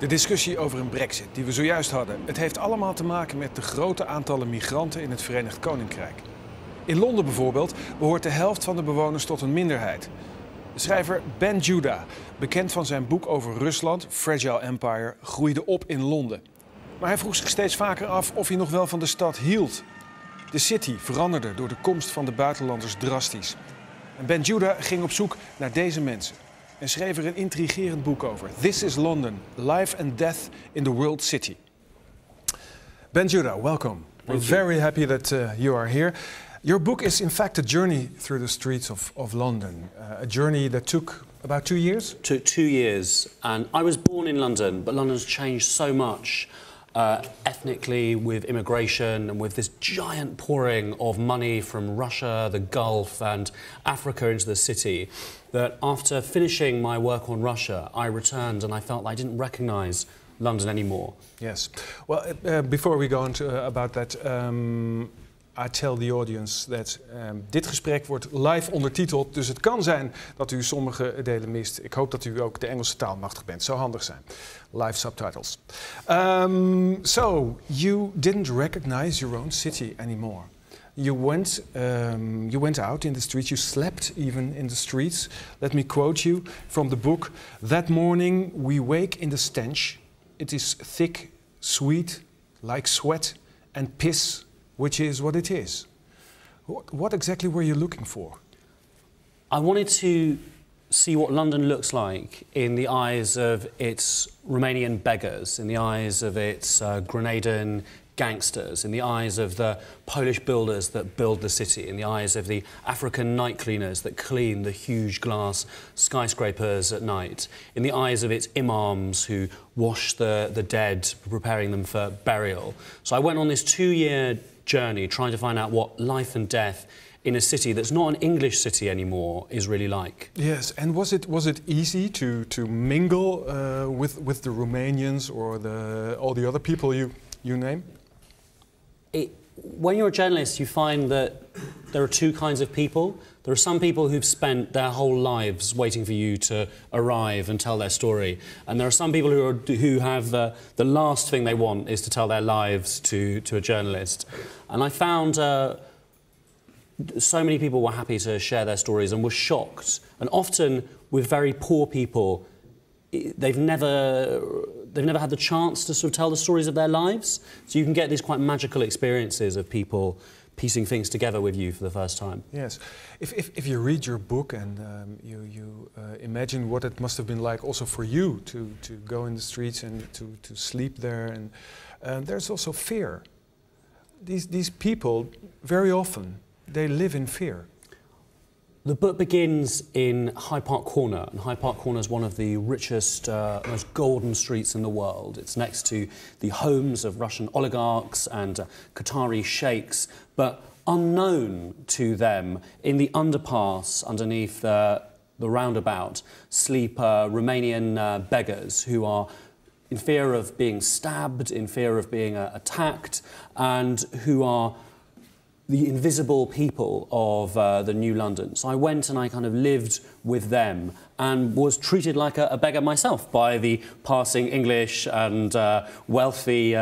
De discussie over een brexit die we zojuist hadden, het heeft allemaal te maken met de grote aantallen migranten in het Verenigd Koninkrijk. In Londen bijvoorbeeld behoort de helft van de bewoners tot een minderheid. De schrijver Ben Judah, bekend van zijn boek over Rusland, Fragile Empire, groeide op in Londen. Maar hij vroeg zich steeds vaker af of hij nog wel van de stad hield. De city veranderde door de komst van de buitenlanders drastisch. En Ben Judah ging op zoek naar deze mensen en schreef er een intrigerend boek over. This is London, Life and Death in the World City. Ben Judah, welcome. We're very happy that you are here. Your book is in fact a journey through the streets of London. A journey that took about 2 years? Took 2 years. And I was born in London, but London's changed so much ethnically with immigration and with this giant pouring of money from Russia, the Gulf and Africa into the city, that after finishing my work on Russia, I returned and I felt I didn't recognise London anymore. Yes. Well, before we go on to, about that, I tell the audience that dit gesprek wordt live ondertiteld, dus het kan zijn dat u sommige delen mist. Ik hoop dat u ook de Engelse taal machtig bent. Zou handig zijn. Live subtitles. So, you didn't recognize your own city anymore. You went out in the streets, you slept even in the streets. Let me quote you from the book. That morning we wake in the stench. It is thick, sweet, like sweat and piss, which is what it is. What exactly were you looking for? I wanted to see what London looks like in the eyes of its Romanian beggars, in the eyes of its Grenadian gangsters, in the eyes of the Polish builders that build the city, in the eyes of the African night cleaners that clean the huge glass skyscrapers at night, in the eyes of its imams who wash the dead, preparing them for burial. So I went on this 2-year journey trying to find out what life and death in a city that's not an English city anymore is really like. Yes, and was it easy to mingle with the Romanians or all the other people you name? When you're a journalist, you find that there are two kinds of people. There are some people who've spent their whole lives waiting for you to arrive and tell their story. And there are some people who have the last thing they want is to tell their lives to a journalist. And I found so many people were happy to share their stories and were shocked. And often with very poor people, they've never had the chance to sort of tell the stories of their lives. So you can get these quite magical experiences of people piecing things together with you for the first time. Yes. If you read your book and you imagine what it must have been like also for you to go in the streets and to sleep there, and there's also fear. These people, very often, they live in fear. The book begins in Hyde Park Corner, and Hyde Park Corner is one of the richest, most golden streets in the world. It's next to the homes of Russian oligarchs and Qatari sheikhs, but unknown to them, in the underpass underneath the roundabout, sleep Romanian beggars who are in fear of being stabbed, in fear of being attacked, and who are the invisible people of the new London. So I went and I kind of lived with them and was treated like a beggar myself by the passing English and wealthy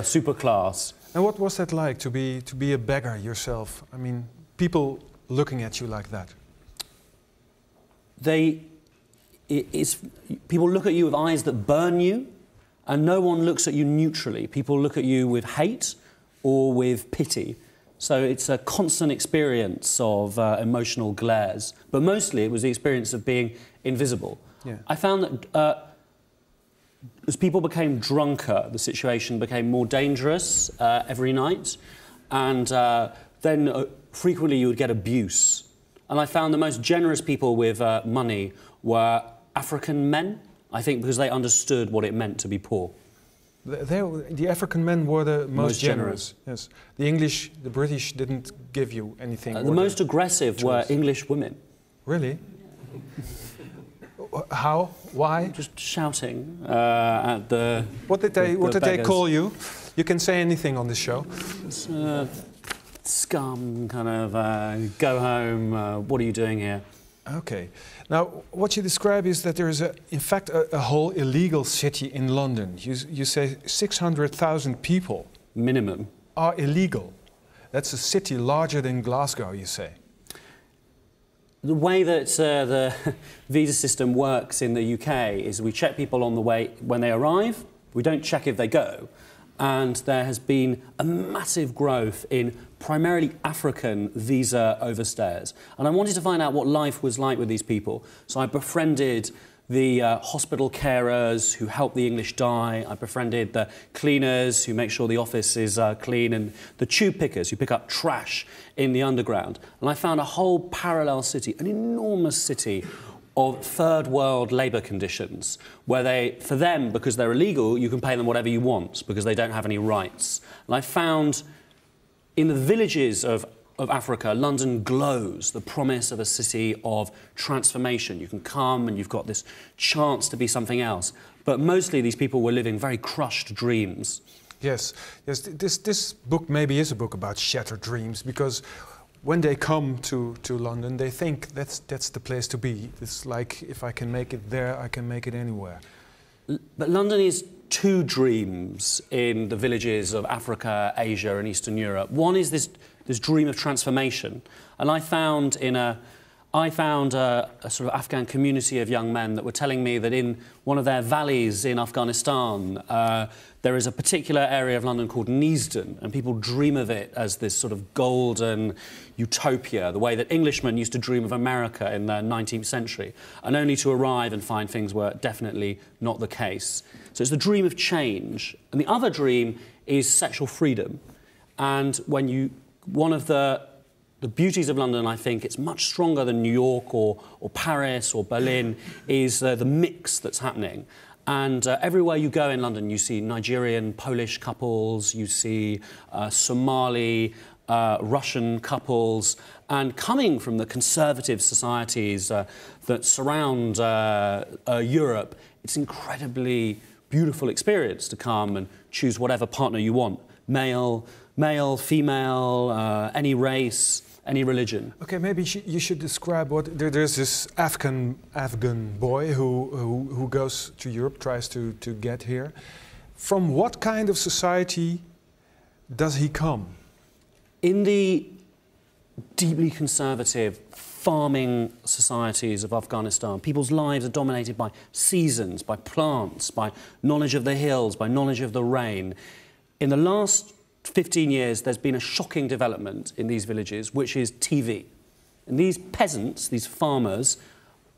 super class. And what was that like to be a beggar yourself? I mean, people looking at you like that. People look at you with eyes that burn you, and no one looks at you neutrally. People look at you with hate or with pity. So it's a constant experience of emotional glares. But mostly it was the experience of being invisible. Yeah. I found that as people became drunker, the situation became more dangerous every night. And then frequently you would get abuse. And I found the most generous people with money were African men, I think because they understood what it meant to be poor. The African men were the most generous. Yes. The English, the British didn't give you anything. The most aggressive were English women. Really? How? Why? Just shouting at the. What did they call you? You can say anything on this show. Scum, kind of. Go home. What are you doing here? Okay. Now, what you describe is that there is, in fact, a whole illegal city in London. You say 600,000 people Minimum. are illegal. That's a city larger than Glasgow, you say. The way that the visa system works in the UK is we check people on the way when they arrive. We don't check if they go. And there has been a massive growth in primarily African visa overstayers. And I wanted to find out what life was like with these people. So I befriended the hospital carers who help the English die. I befriended the cleaners who make sure the office is clean, and the tube pickers who pick up trash in the underground. And I found a whole parallel city, an enormous city of third world labour conditions, where they, for them, because they're illegal, you can pay them whatever you want because they don't have any rights. And I found in the villages of Africa, London glows, the promise of a city of transformation. You can come and you've got this chance to be something else. But mostly these people were living very crushed dreams. Yes, yes. This book maybe is a book about shattered dreams, because when they come to London, they think that's the place to be. It's like, if I can make it there, I can make it anywhere. But London is two dreams in the villages of Africa, Asia and Eastern Europe. One is this dream of transformation. And I found a sort of Afghan community of young men that were telling me that in one of their valleys in Afghanistan, there is a particular area of London called Neasden, and people dream of it as this sort of golden utopia, the way that Englishmen used to dream of America in the 19th century, and only to arrive and find things were definitely not the case. So it's the dream of change. And the other dream is sexual freedom. And one of the beauties of London, I think, it's much stronger than New York or Paris or Berlin, is the mix that's happening. And everywhere you go in London, you see Nigerian, Polish couples, you see Somali, Russian couples, and coming from the conservative societies that surround Europe, it's an incredibly beautiful experience to come and choose whatever partner you want. Male, female, any race, any religion. Okay, maybe you should describe what... There's this Afghan boy who goes to Europe, tries to get here. From what kind of society does he come? In the deeply conservative farming societies of Afghanistan, people's lives are dominated by seasons, by plants, by knowledge of the hills, by knowledge of the rain. In the last 15 years, there's been a shocking development in these villages, which is TV. And these peasants, these farmers,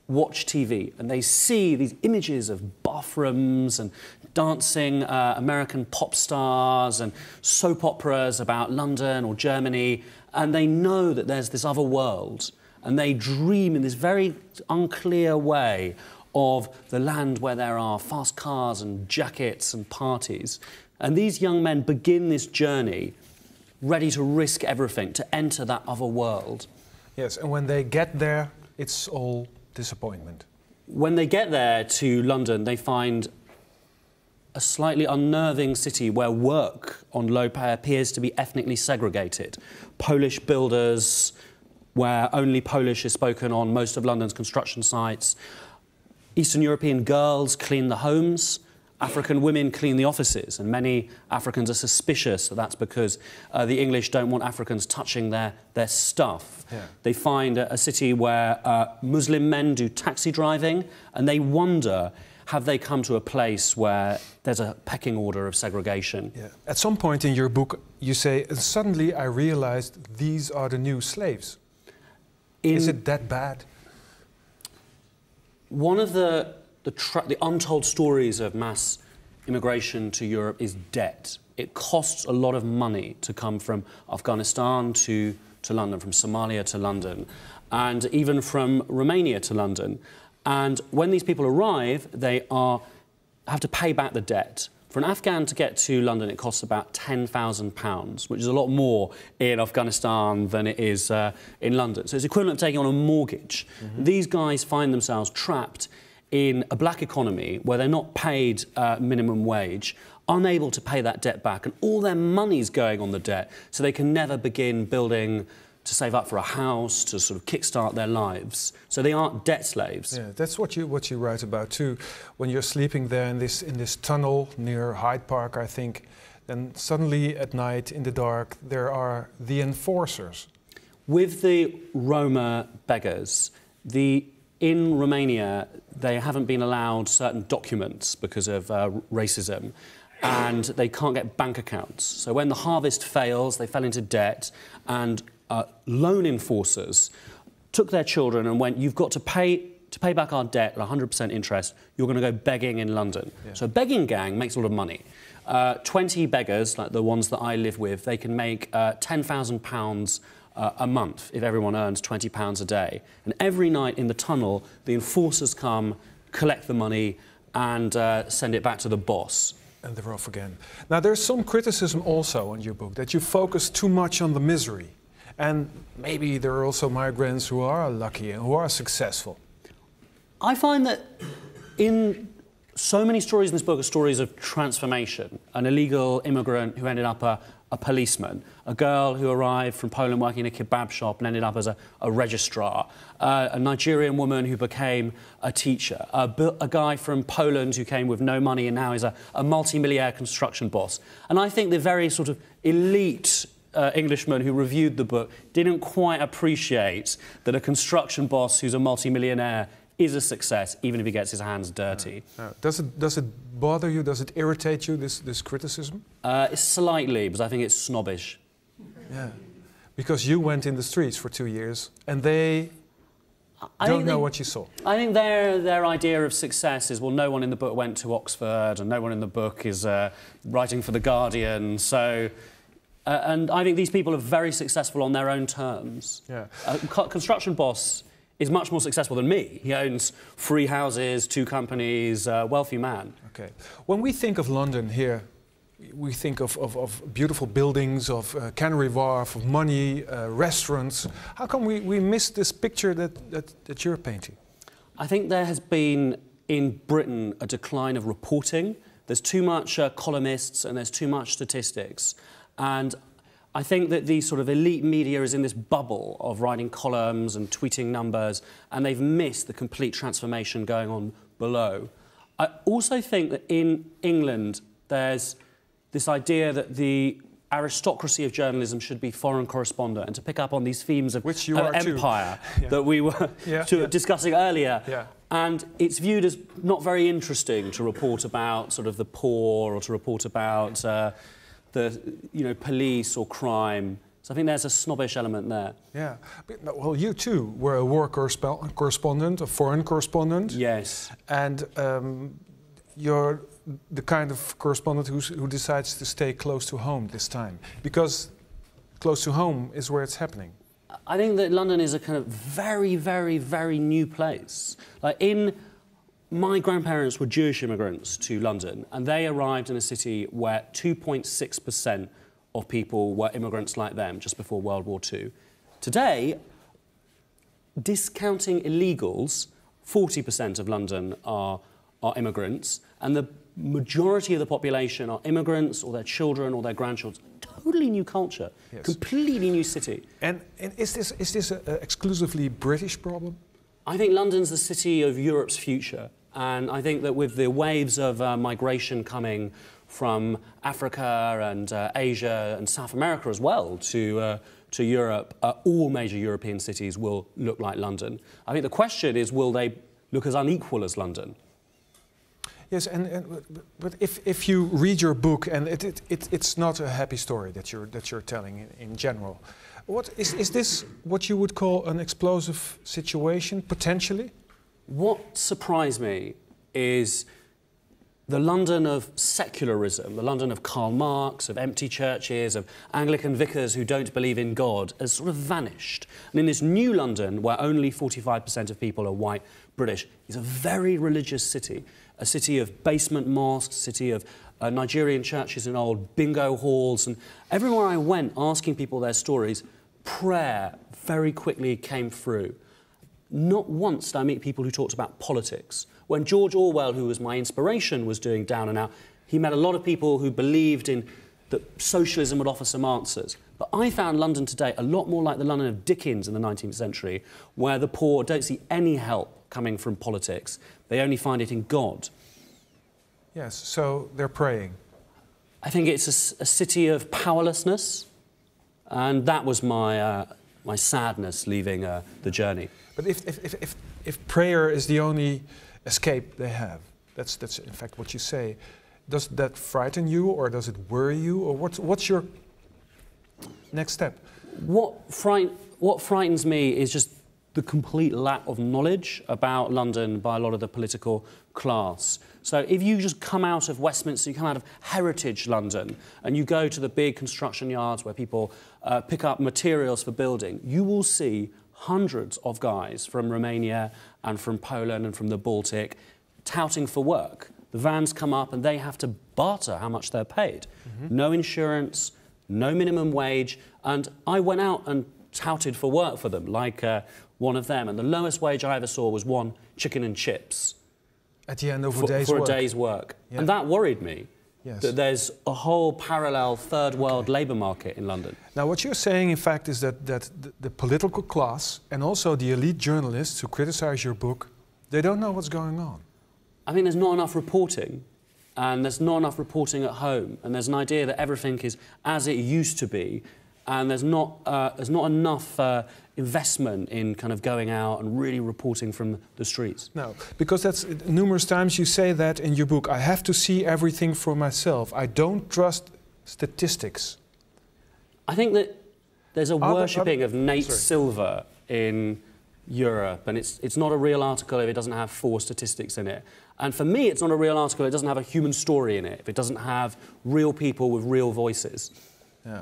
watch TV, and they see these images of bathrooms and dancing American pop stars and soap operas about London or Germany, and they know that there's this other world, and they dream in this very unclear way of the land where there are fast cars and jackets and parties. And these young men begin this journey ready to risk everything, to enter that other world. Yes, and when they get there, it's all disappointment. When they get there to London, they find a slightly unnerving city where work on low pay appears to be ethnically segregated. Polish builders, where only Polish is spoken on most of London's construction sites. Eastern European girls clean the homes. African women clean the offices, and many Africans are suspicious that that's because the English don't want Africans touching their stuff. Yeah. They find a city where Muslim men do taxi driving, and they wonder, have they come to a place where there's a pecking order of segregation? Yeah. At some point in your book, you say, suddenly I realized these are the new slaves. Is it that bad? One of the untold stories of mass immigration to Europe is debt. It costs a lot of money to come from Afghanistan to London, from Somalia to London, and even from Romania to London. And when these people arrive, they have to pay back the debt. For an Afghan to get to London, it costs about £10,000, which is a lot more in Afghanistan than it is in London. So it's equivalent to taking on a mortgage. Mm-hmm. These guys find themselves trapped in a black economy where they're not paid minimum wage, unable to pay that debt back, and all their money's going on the debt, so they can never begin building to save up for a house, to sort of kickstart their lives. So they aren't debt slaves. Yeah, that's what you write about too. When you're sleeping there in this tunnel near Hyde Park, I think, then suddenly at night in the dark there are the enforcers. With the Roma beggars, in Romania they haven't been allowed certain documents because of racism, and they can't get bank accounts. So when the harvest fails, they fell into debt, and loan enforcers took their children and went, "You've got to pay back our debt at 100% interest. You're going to go begging in London." Yeah. So a begging gang makes a lot of money. 20 beggars, like the ones that I live with, they can make £10,000 a month if everyone earns £20 a day. And every night in the tunnel, the enforcers come, collect the money, and send it back to the boss. And they're off again. Now, there's some criticism also in your book that you focus too much on the misery. And maybe there are also migrants who are lucky and who are successful. I find that in so many stories in this book are stories of transformation. An illegal immigrant who ended up a policeman, a girl who arrived from Poland working in a kebab shop and ended up as a registrar, a Nigerian woman who became a teacher, a guy from Poland who came with no money and now is a multi-millionaire construction boss. And I think the very sort of elite Englishman who reviewed the book didn't quite appreciate that a construction boss who's a multi-millionaire is a success, even if he gets his hands dirty. Does it bother you? Does it irritate you, this criticism? Slightly, because I think it's snobbish. Yeah, because you went in the streets for 2 years, and they don't know what you saw. I think their idea of success is, well, no one in the book went to Oxford, and no one in the book is writing for The Guardian, so... and I think these people are very successful on their own terms. Yeah. A construction boss is much more successful than me. He owns 3 houses, 2 companies, a wealthy man. Okay. When we think of London here, we think of beautiful buildings, of Canary Wharf, of money, restaurants. How come we miss this picture that you're painting? I think there has been, in Britain, a decline of reporting. There's too much columnists and there's too much statistics. And I think that the sort of elite media is in this bubble of writing columns and tweeting numbers, and they've missed the complete transformation going on below. I also think that in England there's this idea that the aristocracy of journalism should be foreign correspondent, and to pick up on these themes of empire that we were discussing earlier. Yeah. And it's viewed as not very interesting to report about sort of the poor or to report about police or crime. So I think there's a snobbish element there. Yeah. But, well, you too were a war correspondent, a foreign correspondent. Yes. And you're the kind of correspondent who decides to stay close to home this time, because close to home is where it's happening. I think that London is a kind of very, very, very new place. Like my grandparents were Jewish immigrants to London, and they arrived in a city where 2.6% of people were immigrants like them just before World War II. Today, discounting illegals, 40% of London are immigrants, and the majority of the population are immigrants or their children or their grandchildren. Totally new culture, yes. Completely new city. And is this an exclusively British problem? I think London's the city of Europe's future. And I think that with the waves of migration coming from Africa and Asia and South America as well to Europe, all major European cities will look like London. I think the question is, will they look as unequal as London? Yes, but if you read your book, and it's not a happy story that you're telling in general, is this what you would call an explosive situation potentially? What surprised me is the London of secularism, the London of Karl Marx, of empty churches, of Anglican vicars who don't believe in God, has sort of vanished. And in this new London, where only 45% of people are white British, is a very religious city. A city of basement mosques, a city of Nigerian churches and old bingo halls. And everywhere I went asking people their stories, prayer very quickly came through. Not once did I meet people who talked about politics. When George Orwell, who was my inspiration, was doing Down and Out, he met a lot of people who believed in that socialism would offer some answers. But I found London today a lot more like the London of Dickens in the 19th century, where the poor don't see any help coming from politics. They only find it in God. Yes, so they're praying. I think it's a city of powerlessness, and that was my, my sadness leaving the journey. But if prayer is the only escape they have, that's in fact what you say, does that frighten you, or does it worry you, or what's your next step? What frightens me is just the complete lack of knowledge about London by a lot of the political class. So if you just come out of Westminster, you come out of heritage London, and you go to the big construction yards where people pick up materials for building, you will see hundreds of guys from Romania and from Poland and from the Baltic touting for work. The vans come up and they have to barter how much they're paid. No insurance, no minimum wage, and I went out and touted for work for them, like one of them, and the lowest wage I ever saw was 1 chicken and chips. At the end of a day's work. For a day's work. Yeah. And that worried me, yes. that there's a whole parallel third world labour market in London. Now what you're saying, in fact, is that the political class and also the elite journalists who criticize your book, they don't know what's going on. I think there's not enough reporting, and there's not enough reporting at home, and there's an idea that everything is as it used to be, and there's not enough investment in kind of going out and really reporting from the streets. No, because that's numerous times you say that in your book. I have to see everything for myself. I don't trust statistics. I think that there's a worshipping of Nate Silver in Europe, and it's not a real article if it doesn't have 4 statistics in it. And for me, it's not a real article if it doesn't have a human story in it, if it doesn't have real people with real voices. Yeah.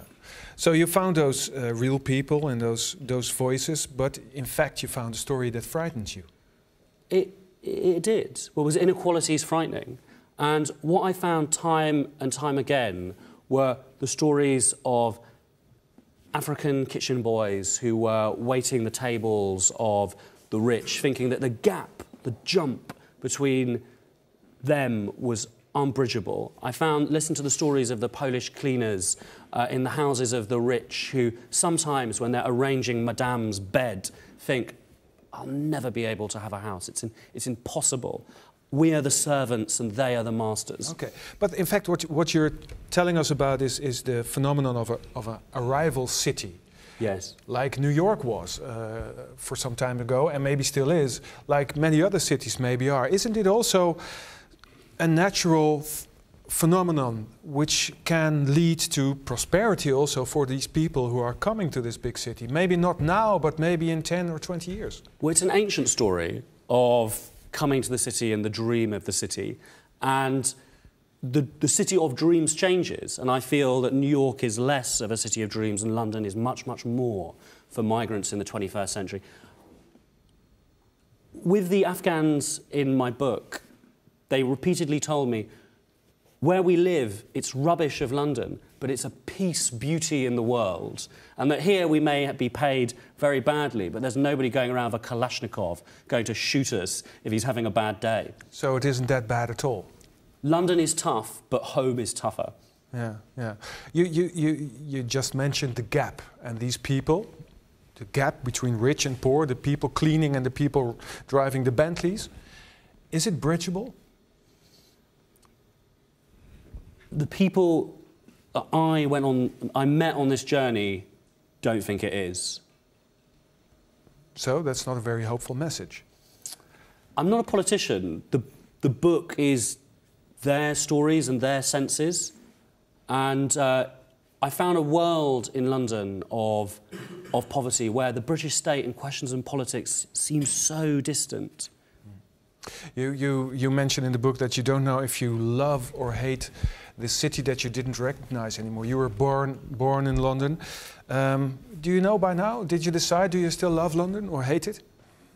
So you found those real people and those voices, but in fact you found a story that frightens you. It did. Well, was inequalities frightening? And what I found time and time again were the stories of African kitchen boys who were waiting the tables of the rich, thinking that the gap, the jump between them was unbridgeable. I listened to the stories of the Polish cleaners in the houses of the rich who sometimes, when they're arranging Madame's bed, think, I'll never be able to have a house. It's impossible. We are the servants and they are the masters. Okay, but in fact what you're telling us about is the phenomenon of a rival city. Yes. Like New York was for some time ago, and maybe still is, like many other cities maybe are. Isn't it also a natural phenomenon which can lead to prosperity also for these people who are coming to this big city? Maybe not now, but maybe in 10 or 20 years. Well, it's an ancient story of coming to the city and the dream of the city. And the city of dreams changes. And I feel that New York is less of a city of dreams and London is much, much more for migrants in the 21st century. With the Afghans in my book, they repeatedly told me, where we live, it's rubbish of London, but it's a peace, beauty in the world. And that here we may be paid very badly, but there's nobody going around with a Kalashnikov going to shoot us if he's having a bad day. So it isn't that bad at all? London is tough, but home is tougher. Yeah, yeah. You just mentioned the gap, and these people, the gap between rich and poor, the people cleaning and the people driving the Bentleys. Is it bridgeable? The people that I met on this journey don't think it is. So that's not a very hopeful message. I'm not a politician. The book is their stories and their senses. And I found a world in London of poverty where the British state and questions in politics seem so distant. You mentioned in the book that you don't know if you love or hate the city that you didn't recognize anymore. You were born in London. Do you know by now? Did you decide? Do you still love London or hate it?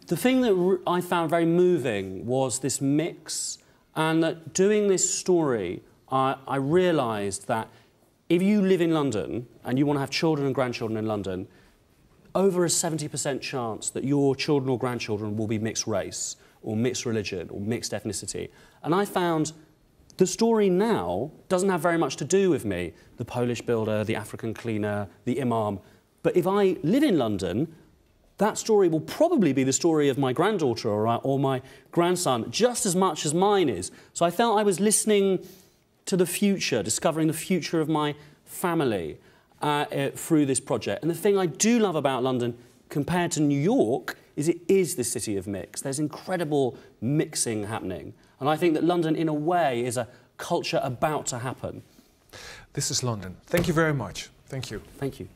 The thing that I found very moving was this mix, and that doing this story, I realised that if you live in London and you want to have children and grandchildren in London, over a 70% chance that your children or grandchildren will be mixed race, or mixed religion, or mixed ethnicity. And I found The story now doesn't have very much to do with me, the Polish builder, the African cleaner, the imam. But if I live in London, that story will probably be the story of my granddaughter or my grandson, just as much as mine is. So I felt I was listening to the future, discovering the future of my family through this project. And the thing I do love about London, compared to New York, is it is the city of mix. There's incredible mixing happening. And I think that London, in a way, is a culture about to happen. This is London. Thank you very much. Thank you. Thank you.